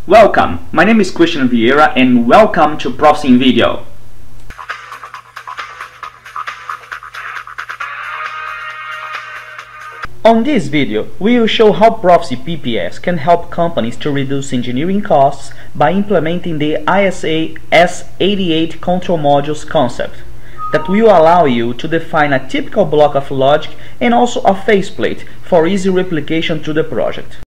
Welcome, my name is Christian Vieira and welcome to Proficy video. On this video, we will show how Proficy PPS can help companies to reduce engineering costs by implementing the ISA S88 control modules concept that will allow you to define a typical block of logic and also a faceplate for easy replication through the project.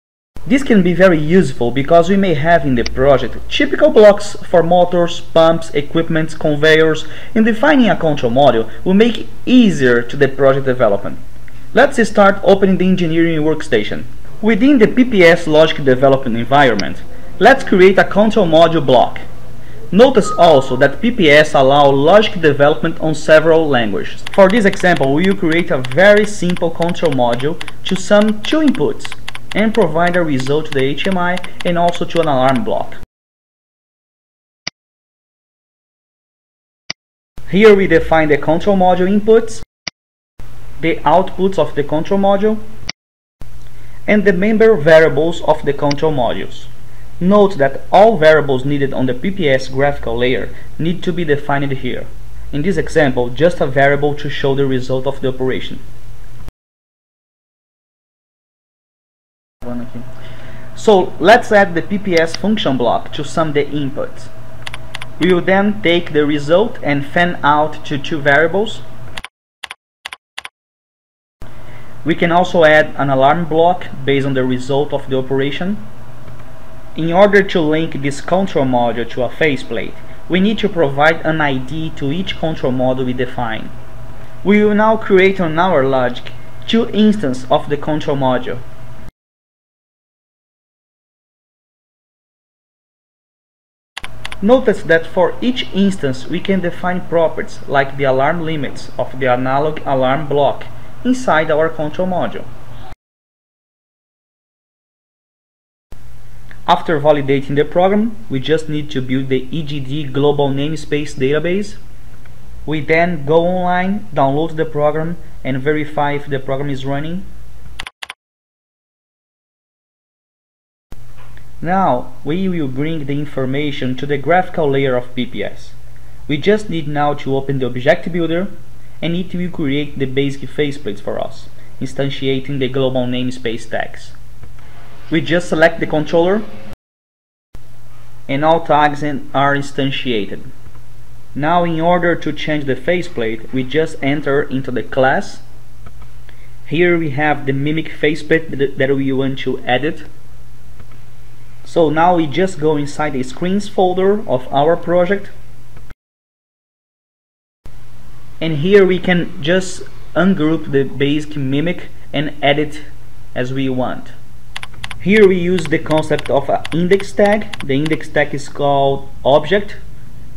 This can be very useful because we may have in the project typical blocks for motors, pumps, equipment, conveyors, and defining a control module will make it easier to the project development. Let's start opening the engineering workstation. Within the PPS logic development environment, let's create a control module block. Notice also that PPS allows logic development on several languages. For this example, we will create a very simple control module to sum two inputs and provide a result to the HMI and also to an alarm block. Here we define the control module inputs, the outputs of the control module, and the member variables of the control modules. Note that all variables needed on the PPS graphical layer need to be defined here. In this example, just a variable to show the result of the operation. So let's add the PPS function block to sum the inputs. We will then take the result and fan out to two variables. We can also add an alarm block based on the result of the operation. In order to link this control module to a faceplate, we need to provide an ID to each control module we define. We will now create on our logic two instances of the control module. Notice that for each instance we can define properties like the alarm limits of the analog alarm block inside our control module. After validating the program, we just need to build the EGD global namespace database. We then go online, download the program and verify if the program is running. Now we will bring the information to the graphical layer of PPS. We just need now to open the object builder and it will create the basic faceplates for us, instantiating the global namespace tags. We just select the controller and all tags are instantiated. Now in order to change the faceplate, we just enter into the class. Here we have the mimic faceplate that we want to edit. So now we just go inside the screens folder of our project, and here we can just ungroup the basic mimic and edit as we want. Here we use the concept of an index tag. The index tag is called object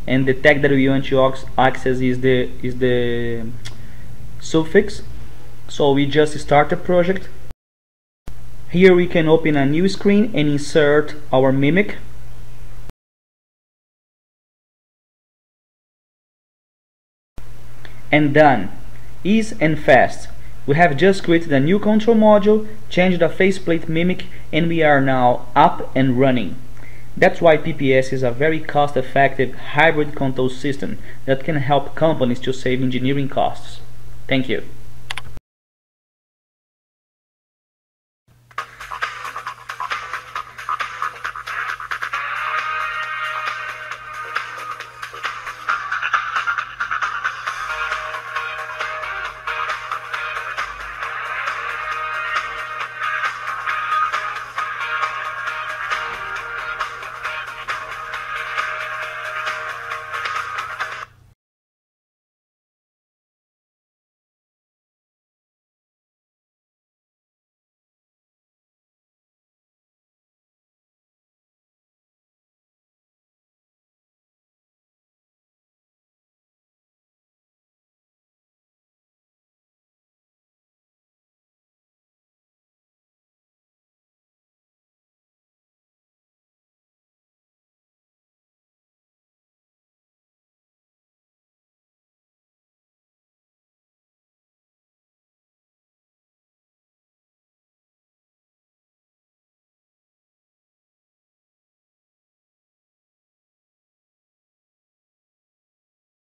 and the tag that we want to access is the suffix. So we just start the project. Here we can open a new screen and insert our mimic. And done. Easy and fast. We have just created a new control module, changed the faceplate mimic, and we are now up and running. That's why PPS is a very cost-effective hybrid control system that can help companies to save engineering costs. Thank you.